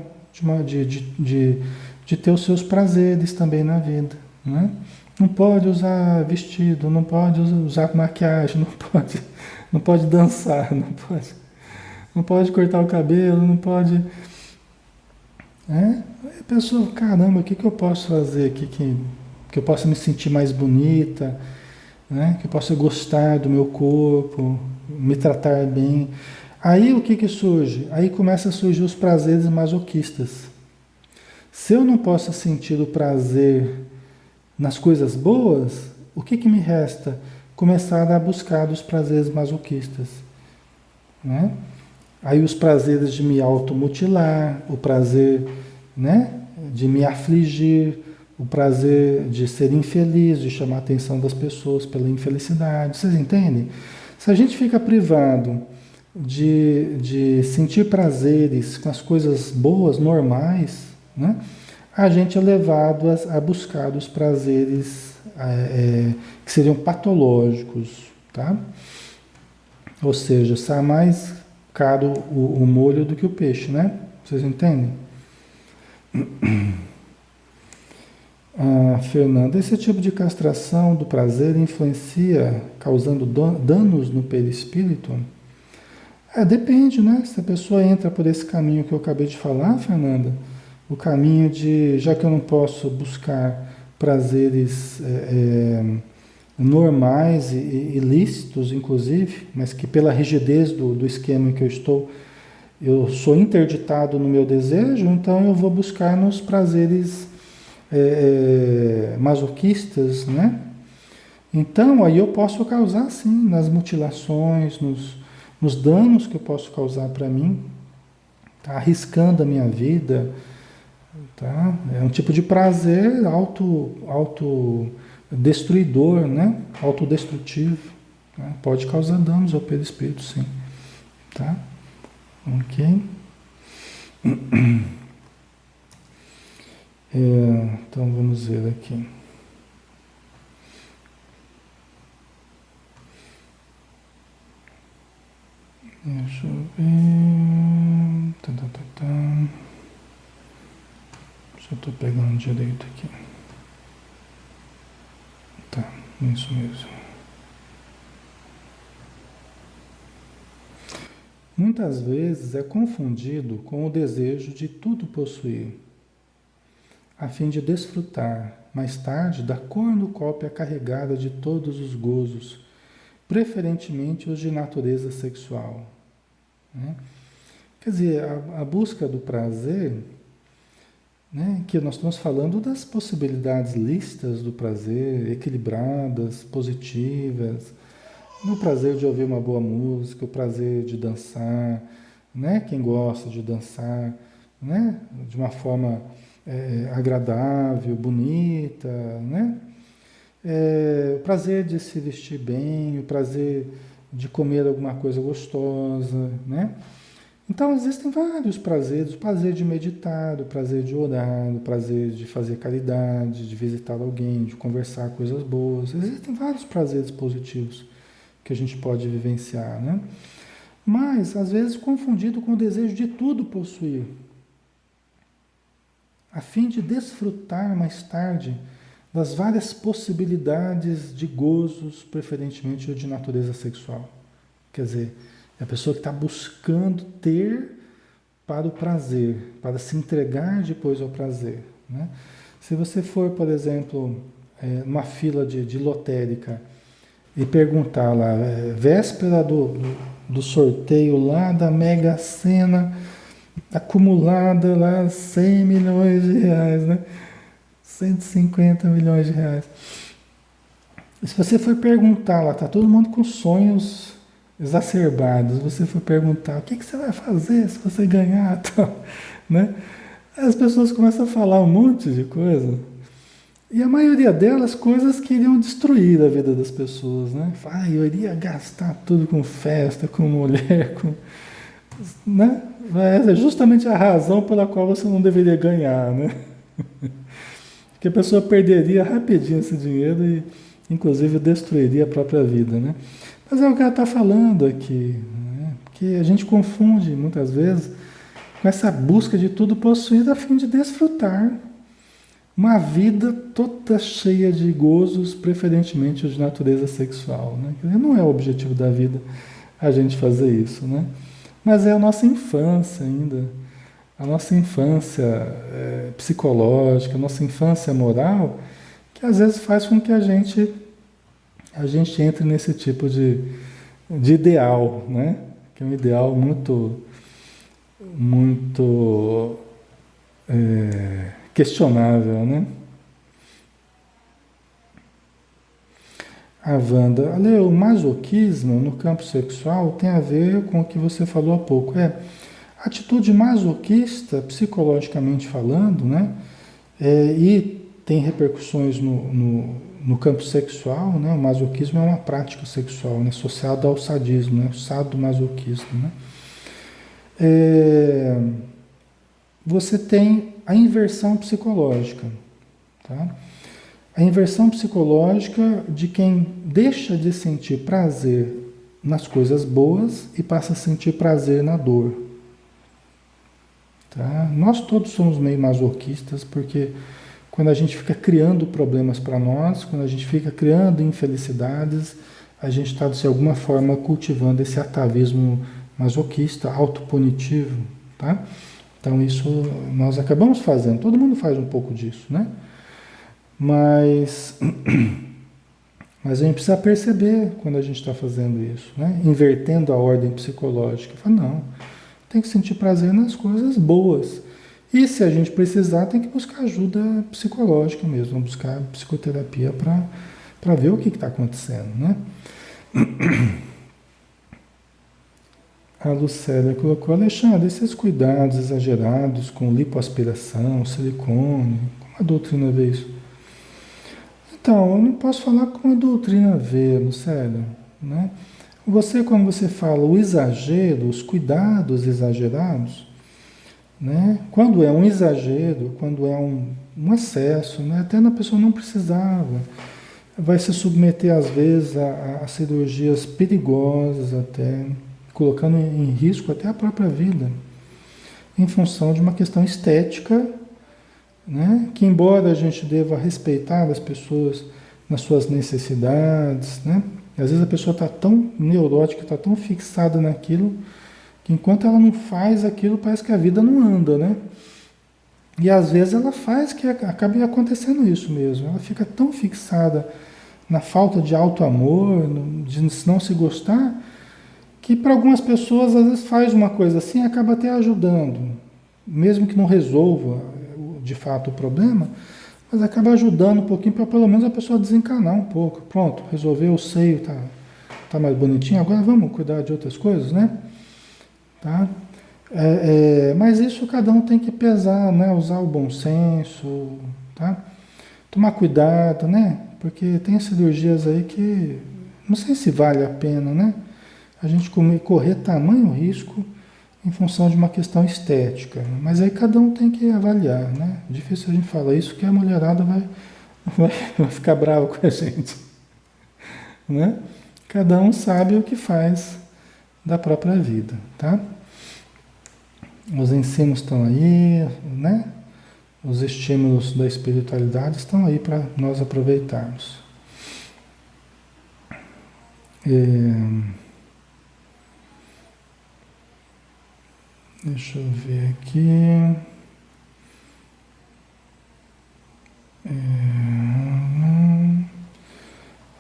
de ter os seus prazeres também na vida, né? Não pode usar vestido, não pode usar maquiagem, não pode dançar, não pode cortar o cabelo, não pode... A pessoa, caramba, o que eu posso fazer aqui que eu possa me sentir mais bonita, né? Que eu possa gostar do meu corpo, me tratar bem. Aí o que que surge? Aí começa a surgir os prazeres masoquistas. Se eu não posso sentir o prazer nas coisas boas, o que que me resta? Começar a buscar os prazeres masoquistas, né? Aí os prazeres de me automutilar, o prazer, né, de me afligir, o prazer de ser infeliz, de chamar a atenção das pessoas pela infelicidade. Vocês entendem? Se a gente fica privado de sentir prazeres com as coisas boas, normais, né, a gente é levado a buscar os prazeres que seriam patológicos, tá? Ou seja, sai mais caro o molho do que o peixe, né? Vocês entendem? Ah, Fernanda, esse tipo de castração do prazer influencia, causando danos no perispírito? Depende, né? Se a pessoa entra por esse caminho que eu acabei de falar, Fernanda, o caminho de, já que eu não posso buscar prazeres normais e ilícitos, inclusive, mas que pela rigidez do esquema em que eu sou interditado no meu desejo, então eu vou buscar nos prazeres masoquistas, né? Então aí eu posso causar, sim, nas mutilações, nos danos que eu posso causar para mim, tá? Arriscando a minha vida, tá? É um tipo de prazer autodestruidor, né? Autodestrutivo, né? Pode causar danos ao perispírito, sim, tá? Ok? Então vamos ver aqui. Deixa eu ver. Se eu estou pegando direito aqui. Tá, isso mesmo. Muitas vezes é confundido com o desejo de tudo possuir, a fim de desfrutar, mais tarde, da cornucópia carregada de todos os gozos, preferentemente os de natureza sexual, né? Quer dizer, a busca do prazer, né, que nós estamos falando das possibilidades lícitas do prazer, equilibradas, positivas, o prazer de ouvir uma boa música, o prazer de dançar, né? Quem gosta de dançar, né? De uma forma agradável, bonita, né? O prazer de se vestir bem, o prazer de comer alguma coisa gostosa, né? Então existem vários prazeres, o prazer de meditar, o prazer de orar, o prazer de fazer caridade, de visitar alguém, de conversar coisas boas. Existem vários prazeres positivos que a gente pode vivenciar, né? Mas, às vezes, confundido com o desejo de tudo possuir, a fim de desfrutar mais tarde das várias possibilidades de gozos, preferentemente de natureza sexual. Quer dizer, é a pessoa que está buscando ter para o prazer, para se entregar depois ao prazer, né? Se você for, por exemplo, numa fila de lotérica, e perguntar lá, véspera do sorteio lá da Mega Sena, acumulada lá 100 milhões de reais, né? 150 milhões de reais. Se você for perguntar lá, tá todo mundo com sonhos exacerbados, você for perguntar, o que você vai fazer se você ganhar, tal, né? As pessoas começam a falar um monte de coisa. E a maioria delas, coisas que iriam destruir a vida das pessoas, né? Eu iria gastar tudo com festa, com mulher, né? Essa é justamente a razão pela qual você não deveria ganhar, né? Porque a pessoa perderia rapidinho esse dinheiro e, inclusive, destruiria a própria vida, né? Mas é o que ela está falando aqui, né? Porque a gente confunde, muitas vezes, com essa busca de tudo possuído a fim de desfrutar uma vida toda cheia de gozos, preferentemente os de natureza sexual, né? Não é o objetivo da vida a gente fazer isso, né? Mas é a nossa infância ainda, a nossa infância psicológica, a nossa infância moral, que às vezes faz com que a gente entre nesse tipo de ideal, né? Que é um ideal muito questionável, né? A Wanda, Ale, o masoquismo no campo sexual tem a ver com o que você falou há pouco. Atitude masoquista, psicologicamente falando, né? E tem repercussões no campo sexual, né? O masoquismo é uma prática sexual, né? Associada ao sadismo, né? O sadomasoquismo, né? Você tem a inversão psicológica, tá? A inversão psicológica de quem deixa de sentir prazer nas coisas boas e passa a sentir prazer na dor. Tá? Nós todos somos meio masoquistas, porque quando a gente fica criando problemas para nós, quando a gente fica criando infelicidades, a gente está, de alguma forma, cultivando esse atavismo masoquista, autopunitivo. Tá? Então, isso nós acabamos fazendo, todo mundo faz um pouco disso, né? Mas a gente precisa perceber quando a gente está fazendo isso, né? Invertendo a ordem psicológica. Fala, não, tem que sentir prazer nas coisas boas. E se a gente precisar, tem que buscar ajuda psicológica mesmo, buscar psicoterapia para ver o que está acontecendo, né? A Lucélia colocou, Alexandre, esses cuidados exagerados com lipoaspiração, silicone, como a doutrina vê isso? Então, eu não posso falar como a doutrina vê, Lucélia, né? Você, quando você fala o exagero, os cuidados exagerados, né? Quando é um exagero, quando é um excesso, né? Até a pessoa não precisava, vai se submeter às vezes a cirurgias perigosas até, colocando em risco até a própria vida, em função de uma questão estética, né? Que embora a gente deva respeitar as pessoas nas suas necessidades, né? Às vezes a pessoa está tão neurótica, está tão fixada naquilo, que enquanto ela não faz aquilo, parece que a vida não anda, né? E às vezes ela faz que acabe acontecendo isso mesmo. Ela fica tão fixada na falta de auto-amor, de não se gostar, que para algumas pessoas às vezes faz uma coisa assim e acaba até ajudando, mesmo que não resolva de fato o problema, mas acaba ajudando um pouquinho para pelo menos a pessoa desencanar um pouco. Pronto, resolveu o seio, tá mais bonitinho, agora vamos cuidar de outras coisas, né? Tá? Mas isso cada um tem que pesar, né? Usar o bom senso, tá? Tomar cuidado, né? Porque tem cirurgias aí que não sei se vale a pena, né? A gente correr tamanho risco em função de uma questão estética. Mas aí cada um tem que avaliar, né? Difícil a gente falar isso, que a mulherada vai ficar brava com a gente, né? Cada um sabe o que faz da própria vida, tá? Os ensinos estão aí, né? Os estímulos da espiritualidade estão aí para nós aproveitarmos. Deixa eu ver aqui.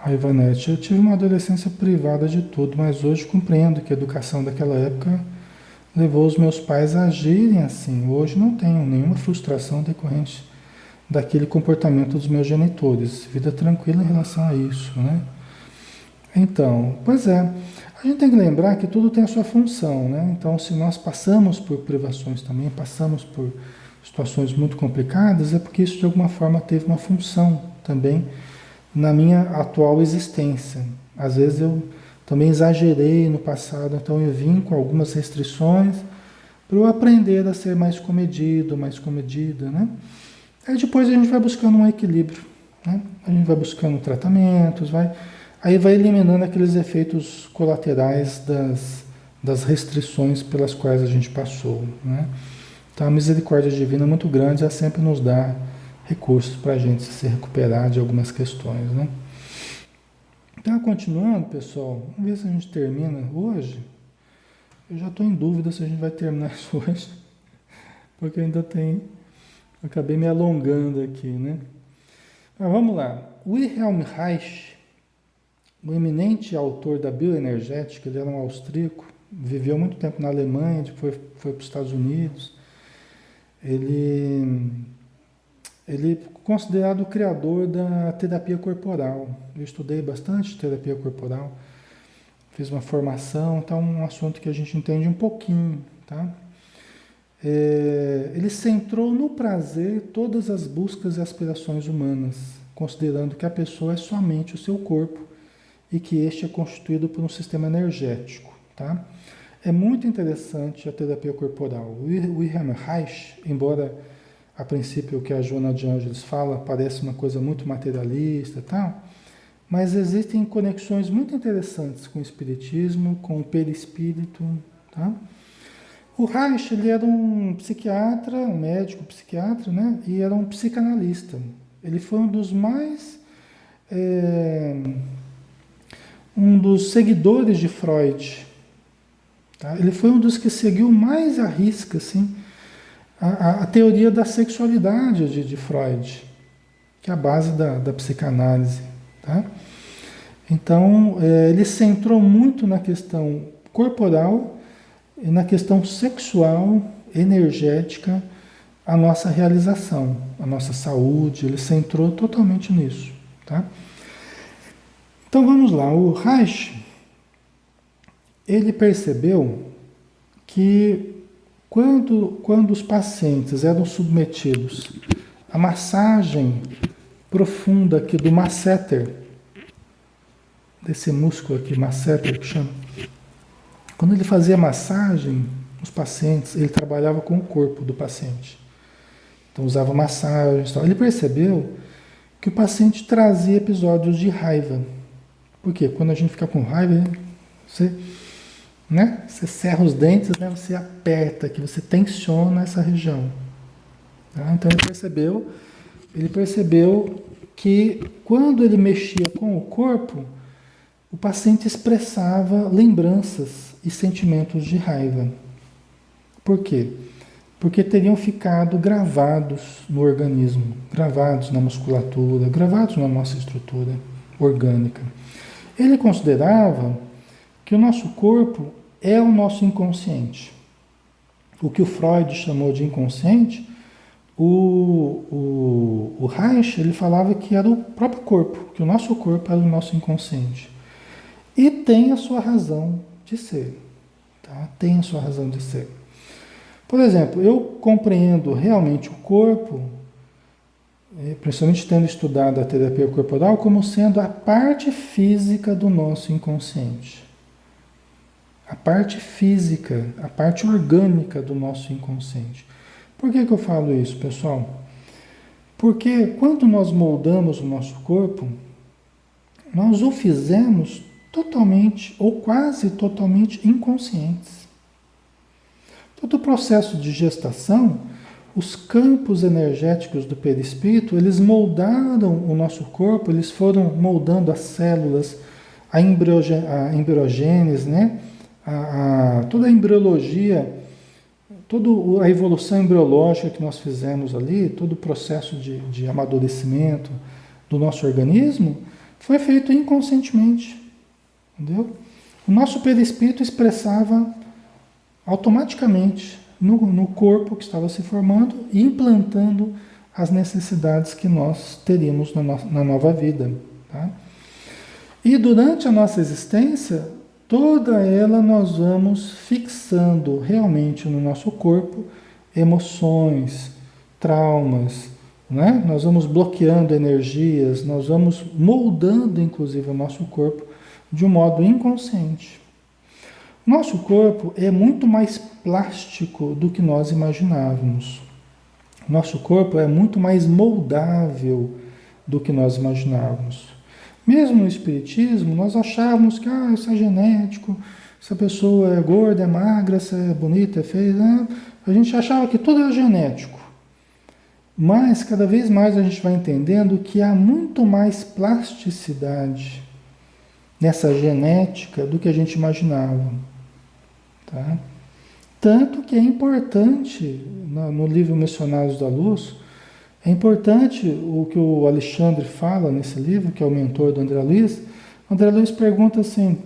A Ivanete, eu tive uma adolescência privada de tudo, mas hoje compreendo que a educação daquela época levou os meus pais a agirem assim. Hoje não tenho nenhuma frustração decorrente daquele comportamento dos meus genitores. Vida tranquila em relação a isso, né? Então, pois é. A gente tem que lembrar que tudo tem a sua função, né? Então, se nós passamos por privações também, passamos por situações muito complicadas, é porque isso de alguma forma teve uma função também na minha atual existência. Às vezes eu também exagerei no passado, então eu vim com algumas restrições para eu aprender a ser mais comedido, mais comedida, né? Aí depois a gente vai buscando um equilíbrio, né? A gente vai buscando tratamentos, aí vai eliminando aqueles efeitos colaterais das restrições pelas quais a gente passou, né? Então a misericórdia divina é muito grande, ela sempre nos dá recursos para a gente se recuperar de algumas questões, né? Então, continuando, pessoal, vamos ver se a gente termina hoje. Eu já estou em dúvida se a gente vai terminar isso hoje, porque ainda tem... Eu acabei me alongando aqui, né? Mas vamos lá. Wilhelm Reich, o eminente autor da bioenergética, ele era um austríaco, viveu muito tempo na Alemanha, depois foi para os Estados Unidos. Ele é considerado o criador da terapia corporal. Eu estudei bastante terapia corporal, fiz uma formação, então é um assunto que a gente entende um pouquinho, tá? Ele centrou no prazer todas as buscas e aspirações humanas, considerando que a pessoa é somente o seu corpo e que este é constituído por um sistema energético, tá? É muito interessante a terapia corporal. O Wilhelm Reich, embora a princípio o que a Joana de Ângeles fala parece uma coisa muito materialista e tal, mas existem conexões muito interessantes com o espiritismo, com o perispírito, tá? O Reich, ele era um psiquiatra, um médico psiquiatra, né? E era um psicanalista. Ele foi um dos seguidores de Freud, tá? Ele foi um dos que seguiu mais à risca, assim, a teoria da sexualidade de Freud, que é a base da psicanálise, tá? Então, ele centrou muito na questão corporal e na questão sexual, energética, a nossa realização, a nossa saúde, ele centrou totalmente nisso, tá? Então vamos lá, o Reich, ele percebeu que quando os pacientes eram submetidos à massagem profunda aqui do masseter, desse músculo aqui, masseter que chama, quando ele fazia massagem nos pacientes, ele trabalhava com o corpo do paciente. Então usava massagens e tal. Ele percebeu que o paciente trazia episódios de raiva. Por quê? Quando a gente fica com raiva, você cerra os dentes, né? Você aperta aqui, você tensiona essa região. Tá? Então ele percebeu que quando ele mexia com o corpo, o paciente expressava lembranças e sentimentos de raiva. Por quê? Porque teriam ficado gravados no organismo, gravados na musculatura, gravados na nossa estrutura orgânica. Ele considerava que o nosso corpo é o nosso inconsciente. O que o Freud chamou de inconsciente, o Reich, ele falava que era o próprio corpo, que o nosso corpo era o nosso inconsciente. E tem a sua razão de ser. Tá? Tem a sua razão de ser. Por exemplo, eu compreendo realmente o corpo, principalmente tendo estudado a terapia corporal, como sendo a parte física do nosso inconsciente. A parte física, a parte orgânica do nosso inconsciente. Por que eu falo isso, pessoal? Porque quando nós moldamos o nosso corpo, nós o fizemos totalmente ou quase totalmente inconscientes. Todo o processo de gestação, os campos energéticos do perispírito, eles moldaram o nosso corpo, eles foram moldando as células, a embriogênese, né? Toda a embriologia, toda a evolução embriológica que nós fizemos ali, todo o processo de amadurecimento do nosso organismo, foi feito inconscientemente. Entendeu? O nosso perispírito expressava automaticamente no corpo que estava se formando e implantando as necessidades que nós teríamos na nova vida. Tá? E durante a nossa existência, toda ela nós vamos fixando realmente no nosso corpo emoções, traumas, né? Nós vamos bloqueando energias, nós vamos moldando inclusive o nosso corpo de um modo inconsciente. Nosso corpo é muito mais plástico do que nós imaginávamos. Nosso corpo é muito mais moldável do que nós imaginávamos. Mesmo no Espiritismo, nós achávamos que isso é genético, se a pessoa é gorda, é magra, se é bonita, é feia, né? A gente achava que tudo era genético. Mas cada vez mais a gente vai entendendo que há muito mais plasticidade nessa genética do que a gente imaginava. Tá? Tanto que é importante, no livro Missionários da Luz, é importante o que o Alexandre fala nesse livro, que é o mentor do André Luiz. O André Luiz pergunta assim,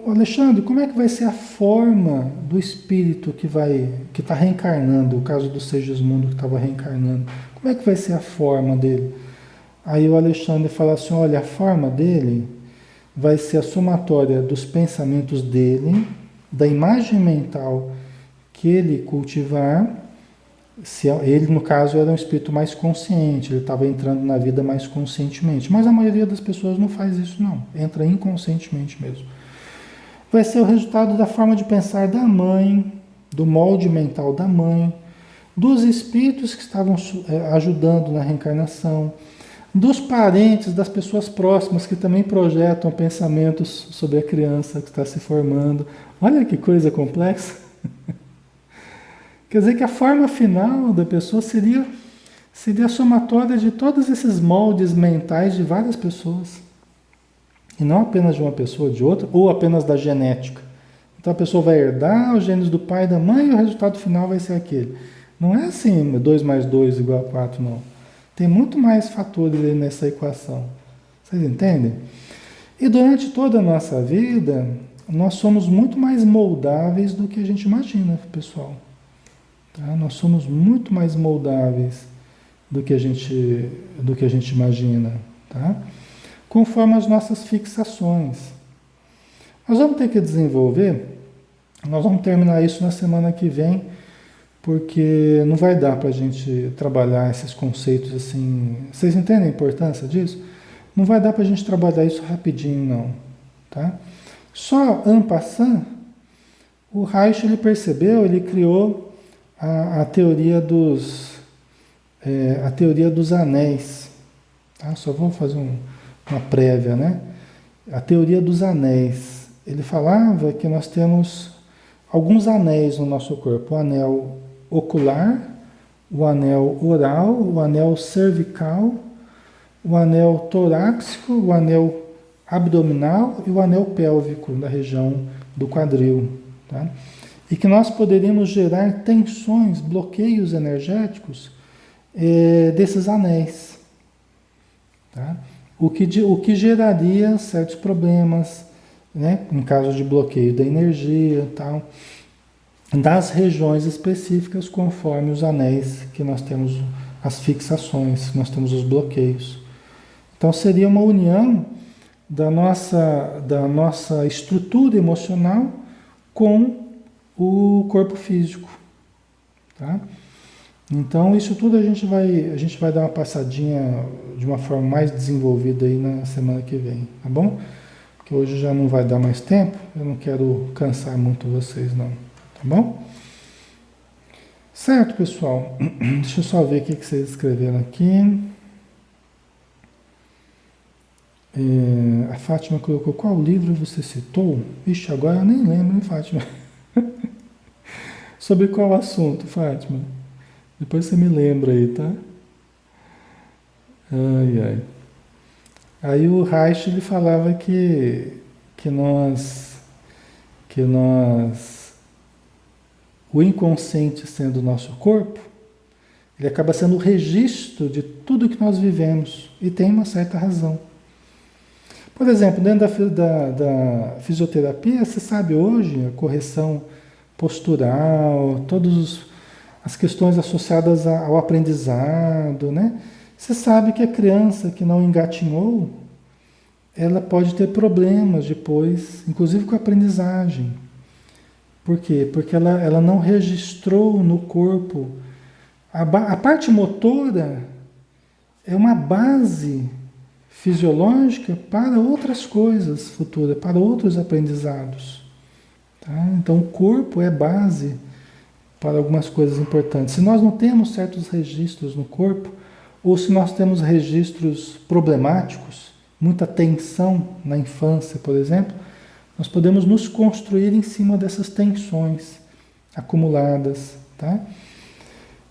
Alexandre, como é que vai ser a forma do espírito que está reencarnando, o caso do Segismundo que estava reencarnando, como é que vai ser a forma dele? Aí o Alexandre fala assim, olha, a forma dele vai ser a somatória dos pensamentos dele, da imagem mental que ele cultivar. Se ele, no caso, era um espírito mais consciente, ele estava entrando na vida mais conscientemente. Mas a maioria das pessoas não faz isso, não. Entra inconscientemente mesmo. Vai ser o resultado da forma de pensar da mãe, do molde mental da mãe, dos espíritos que estavam ajudando na reencarnação, dos parentes, das pessoas próximas que também projetam pensamentos sobre a criança que está se formando. Olha que coisa complexa. Quer dizer que a forma final da pessoa seria a somatória de todos esses moldes mentais de várias pessoas. E não apenas de uma pessoa, de outra, ou apenas da genética. Então a pessoa vai herdar os genes do pai e da mãe e o resultado final vai ser aquele. Não é assim, 2 mais 2 igual a 4, não. Tem muito mais fatores aí nessa equação. Vocês entendem? E durante toda a nossa vida, nós somos muito mais moldáveis do que a gente imagina, pessoal. Tá? Nós somos muito mais moldáveis do que a gente imagina, tá? Conforme as nossas fixações. Nós vamos ter que desenvolver, nós vamos terminar isso na semana que vem, porque não vai dar para a gente trabalhar esses conceitos assim. Vocês entendem a importância disso? Não vai dar para a gente trabalhar isso rapidinho, não. Tá? Só en passant, o Reich ele percebeu, ele criou a teoria dos anéis. Tá? Só vou fazer uma prévia, né? A teoria dos anéis. Ele falava que nós temos alguns anéis no nosso corpo. O anel ocular, o anel oral, o anel cervical, o anel torácico, o anel abdominal e o anel pélvico, da região do quadril. Tá? E que nós poderíamos gerar tensões, bloqueios energéticos desses anéis. Tá? O que geraria certos problemas, né? Em caso de bloqueio da energia, tal, das regiões específicas conforme os anéis que nós temos, as fixações, nós temos os bloqueios. Então seria uma união da nossa estrutura emocional com o corpo físico. Tá? Então isso tudo a gente vai dar uma passadinha de uma forma mais desenvolvida aí na semana que vem, tá bom? Porque hoje já não vai dar mais tempo, eu não quero cansar muito vocês não, tá bom? Certo, pessoal? Deixa eu só ver o que vocês escreveram aqui. A Fátima colocou, qual livro você citou? Ixi, agora eu nem lembro, hein, Fátima? Sobre qual assunto, Fátima? Depois você me lembra aí, tá? Ai, ai. Aí o Reich, ele falava que o inconsciente sendo o nosso corpo, ele acaba sendo o registro de tudo que nós vivemos. E tem uma certa razão. Por exemplo, dentro da fisioterapia, você sabe hoje, a correção postural, todas as questões associadas ao aprendizado, né? Você sabe que a criança que não engatinhou, ela pode ter problemas depois, inclusive com a aprendizagem. Por quê? Porque ela não registrou no corpo. A parte motora é uma base fisiológica para outras coisas futuras, para outros aprendizados. Tá? Então o corpo é base para algumas coisas importantes. Se nós não temos certos registros no corpo, ou se nós temos registros problemáticos, muita tensão na infância, por exemplo, nós podemos nos construir em cima dessas tensões acumuladas. Tá?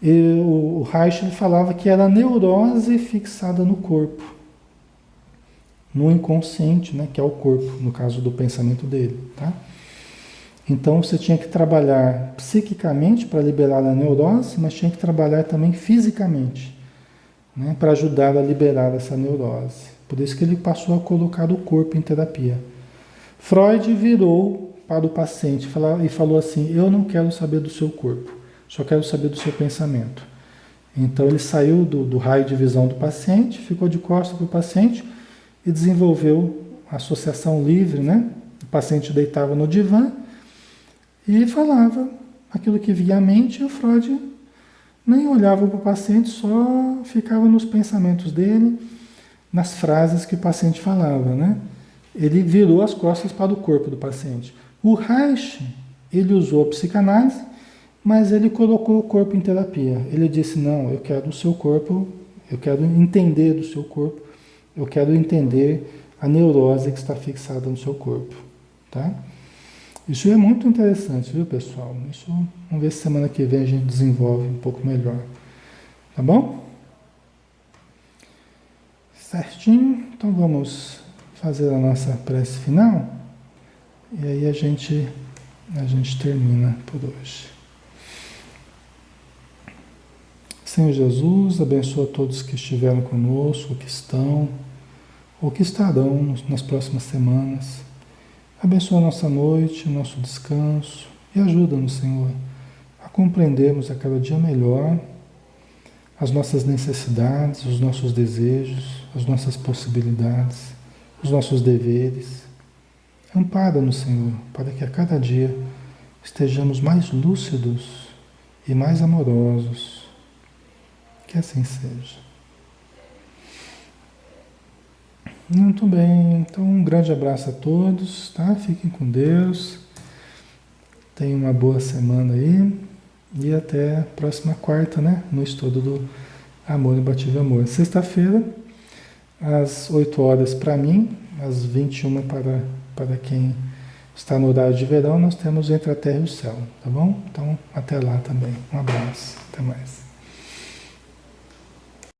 E o Reich falava que era a neurose fixada no corpo, no inconsciente, né, que é o corpo, no caso do pensamento dele. Tá? Então você tinha que trabalhar psiquicamente para liberar a neurose, mas tinha que trabalhar também fisicamente, né, para ajudar a liberar essa neurose. Por isso que ele passou a colocar o corpo em terapia. Freud virou para o paciente e falou assim: eu não quero saber do seu corpo, só quero saber do seu pensamento. Então ele saiu do raio de visão do paciente, ficou de costas para o paciente e desenvolveu a associação livre, né? O paciente deitava no divã e falava aquilo que via à mente, e o Freud nem olhava para o paciente, só ficava nos pensamentos dele, nas frases que o paciente falava, né? Ele virou as costas para o corpo do paciente. O Reich, ele usou a psicanálise, mas ele colocou o corpo em terapia. Ele disse: não, eu quero o seu corpo, eu quero entender do seu corpo, eu quero entender a neurose que está fixada no seu corpo, tá? Isso é muito interessante, viu, pessoal? Isso, vamos ver se semana que vem a gente desenvolve um pouco melhor, tá bom? Certinho? Então vamos fazer a nossa prece final e aí a gente termina por hoje. Senhor Jesus, abençoa todos que estiveram conosco, que estão ou que estarão nas próximas semanas. Abençoa a nossa noite, o nosso descanso e ajuda-nos, Senhor, a compreendermos a cada dia melhor as nossas necessidades, os nossos desejos, as nossas possibilidades, os nossos deveres. Ampara-nos, Senhor, para que a cada dia estejamos mais lúcidos e mais amorosos. Que assim seja. Muito bem, então um grande abraço a todos, tá? Fiquem com Deus, tenham uma boa semana aí e até a próxima quarta, né? No estudo do Amor Imbatível Amor. Sexta-feira, às 8 horas para mim, às 21 para quem está no horário de verão, nós temos Entre a Terra e o Céu, tá bom? Então, até lá também. Um abraço, até mais.